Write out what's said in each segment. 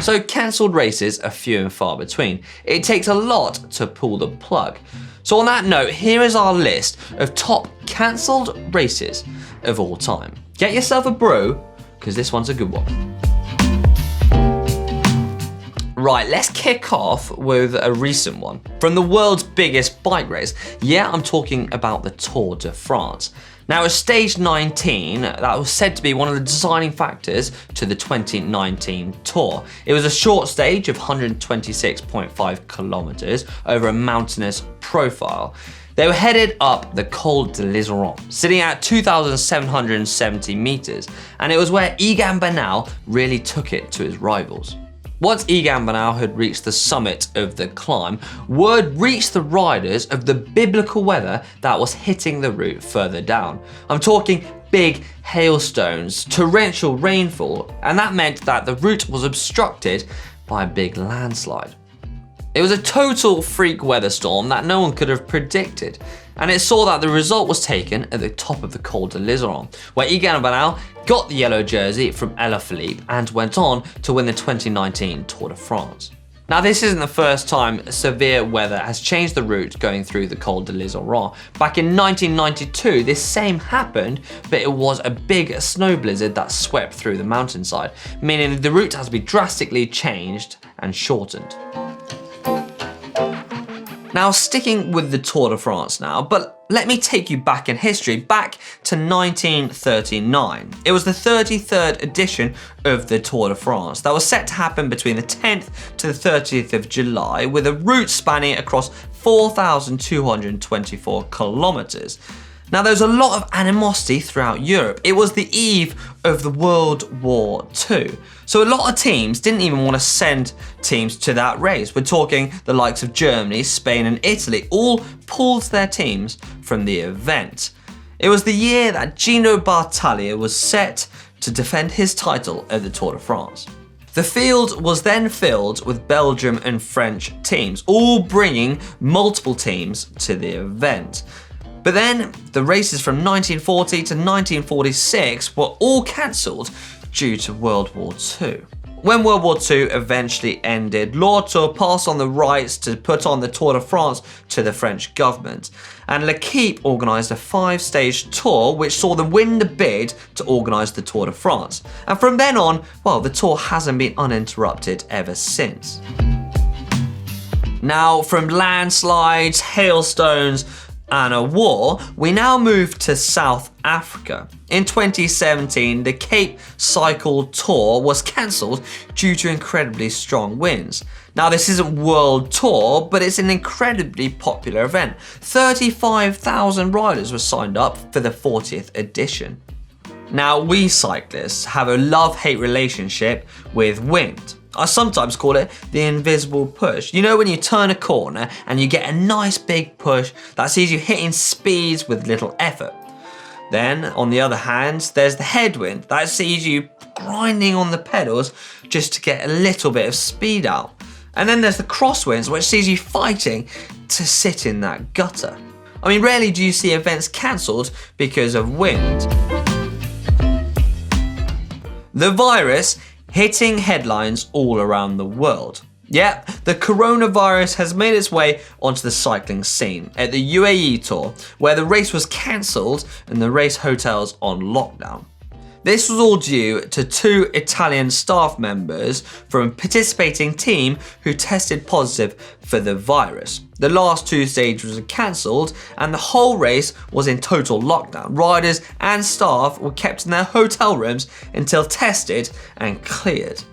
So cancelled races are few and far between. It takes a lot to pull the plug. So on that note, here is our list of top cancelled races of all time. Get yourself a brew, because this one's a good one. Right, let's kick off with a recent one. From the world's biggest bike race. Yeah, I'm talking about the Tour de France. Now, it was stage 19 that was said to be one of the deciding factors to the 2019 Tour. It was a short stage of 126.5 kilometers over a mountainous profile. They were headed up the Col de l'Iseran, sitting at 2,770 meters, and it was where Egan Bernal really took it to his rivals. Once Egan Bernal had reached the summit of the climb, word reached the riders of the biblical weather that was hitting the route further down. I'm talking big hailstones, torrential rainfall, and that meant that the route was obstructed by a big landslide. It was a total freak weather storm that no one could have predicted, and it saw that the result was taken at the top of the Col de l'Iseran, where Egan Bernal got the yellow jersey from Alaphilippe and went on to win the 2019 Tour de France. Now, this isn't the first time severe weather has changed the route going through the Col de l'Iseran. Back in 1992, this same happened, but it was a big snow blizzard that swept through the mountainside, meaning the route has been drastically changed and shortened. Now, sticking with the Tour de France now, but let me take you back in history, back to 1939. It was the 33rd edition of the Tour de France that was set to happen between the 10th to the 30th of July, with a route spanning across 4,224 kilometers. Now, there's a lot of animosity throughout Europe. It was the eve of the World War II. So a lot of teams didn't even want to send teams to that race. We're talking the likes of Germany, Spain, and Italy all pulled their teams from the event. It was the year that Gino Bartaglia was set to defend his title at the Tour de France. The field was then filled with Belgium and French teams, all bringing multiple teams to the event. But then, the races from 1940 to 1946 were all cancelled due to World War II. When World War II eventually ended, Lotto passed on the rights to put on the Tour de France to the French government, and L'Équipe organised a 5-stage tour which saw them win the bid to organise the Tour de France. And from then on, well, the tour hasn't been uninterrupted ever since. Now, from landslides, hailstones, and a war, we now move to South Africa. In 2017, the Cape Cycle Tour was cancelled due to incredibly strong winds. Now, this isn't World Tour, but it's an incredibly popular event. 35,000 riders were signed up for the 40th edition. Now, we cyclists have a love-hate relationship with wind. I sometimes call it the invisible push. You know, when you turn a corner and you get a nice big push that sees you hitting speeds with little effort. Then, on the other hand, there's the headwind that sees you grinding on the pedals just to get a little bit of speed out. And then there's the crosswinds, which sees you fighting to sit in that gutter. I mean, rarely do you see events cancelled because of wind. The virus hitting headlines all around the world. Yeah, the coronavirus has made its way onto the cycling scene at the UAE Tour, where the race was cancelled and the race hotels on lockdown. This was all due to 2 Italian staff members from a participating team who tested positive for the virus. The last 2 stages were cancelled and the whole race was in total lockdown. Riders and staff were kept in their hotel rooms until tested and cleared.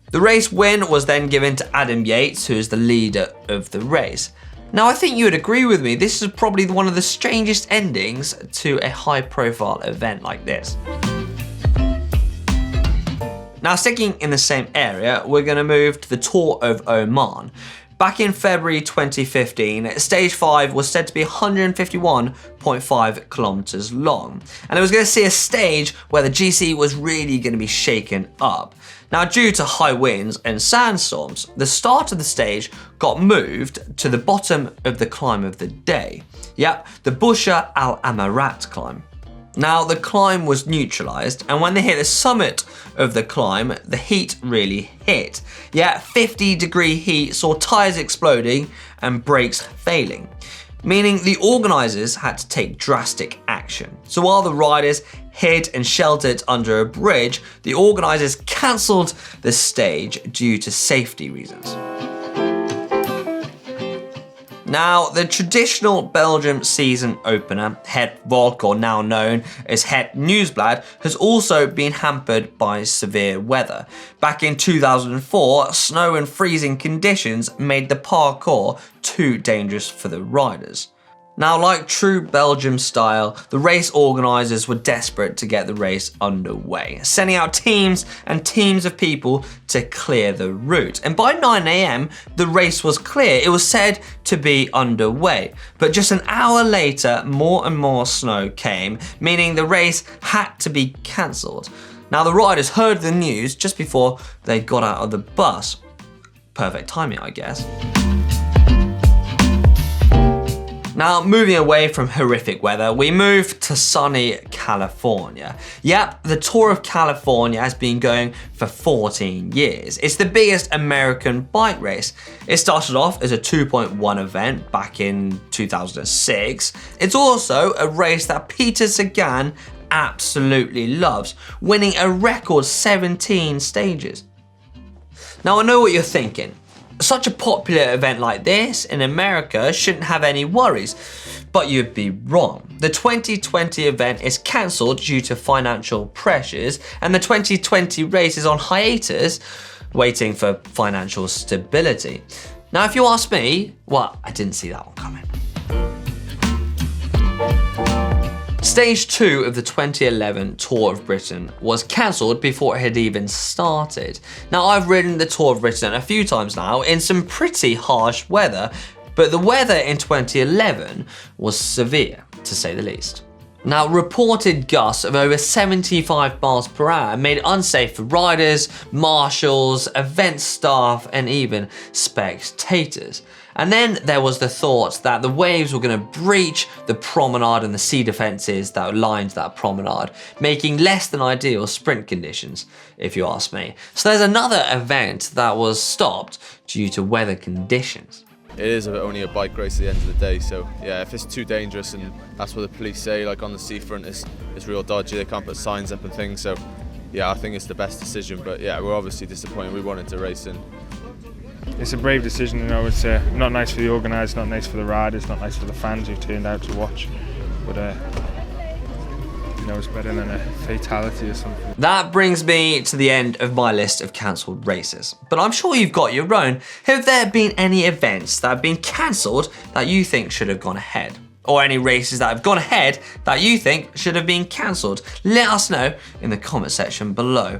The race win was then given to Adam Yates, who is the leader of the race. Now, I think you would agree with me, this is probably one of the strangest endings to a high-profile event like this. Now, sticking in the same area, we're going to move to the Tour of Oman. Back in February 2015, Stage 5 was said to be 151.5 kilometers long, and it was going to see a stage where the GC was really going to be shaken up. Now, due to high winds and sandstorms, the start of the stage got moved to the bottom of the climb of the day. Yep, the Busha Al Amarat climb. Now, the climb was neutralized, and when they hit the summit of the climb, the heat really hit. Yeah, 50-degree heat saw tires exploding and brakes failing, meaning the organizers had to take drastic action. So while the riders hid and sheltered under a bridge, the organizers cancelled the stage due to safety reasons. Now, the traditional Belgium season opener, Het VOLK, or now known as Het Nieuwsblad, has also been hampered by severe weather. Back in 2004, snow and freezing conditions made the parcours too dangerous for the riders. Now, like true Belgium style, the race organisers were desperate to get the race underway, sending out teams and teams of people to clear the route. And by 9 AM, the race was clear. It was said to be underway. But just an hour later, more and more snow came, meaning the race had to be cancelled. Now, the riders heard the news just before they got out of the bus. Perfect timing, I guess. Now, moving away from horrific weather, we move to sunny California. Yep, the Tour of California has been going for 14 years. It's the biggest American bike race. It started off as a 2.1 event back in 2006. It's also a race that Peter Sagan absolutely loves, winning a record 17 stages. Now, I know what you're thinking. Such a popular event like this in America shouldn't have any worries, but you'd be wrong. The 2020 event is cancelled due to financial pressures, and the 2020 race is on hiatus, waiting for financial stability. Now, if you ask me, well, I didn't see that one coming. Stage 2 of the 2011 Tour of Britain was cancelled before it had even started. Now, I've ridden the Tour of Britain a few times now in some pretty harsh weather, but the weather in 2011 was severe, to say the least. Now, reported gusts of over 75 miles per hour made it unsafe for riders, marshals, event staff, and even spectators. And then there was the thought that the waves were going to breach the promenade and the sea defences that lined that promenade, making less than ideal sprint conditions, if you ask me. So there's another event that was stopped due to weather conditions. It is only a bike race at the end of the day, so yeah, if it's too dangerous, and that's what the police say, like on the seafront, it's real dodgy, they can't put signs up and things, so yeah, I think it's the best decision, but yeah, we're obviously disappointed, we wanted to race in. It's a brave decision, you know, it's not nice for the organisers, not nice for the riders, not nice for the fans who turned out to watch, but you know, it's better than a fatality or something. That brings me to the end of my list of cancelled races, but I'm sure you've got your own. Have there been any events that have been cancelled that you think should have gone ahead? Or any races that have gone ahead that you think should have been cancelled? Let us know in the comment section below.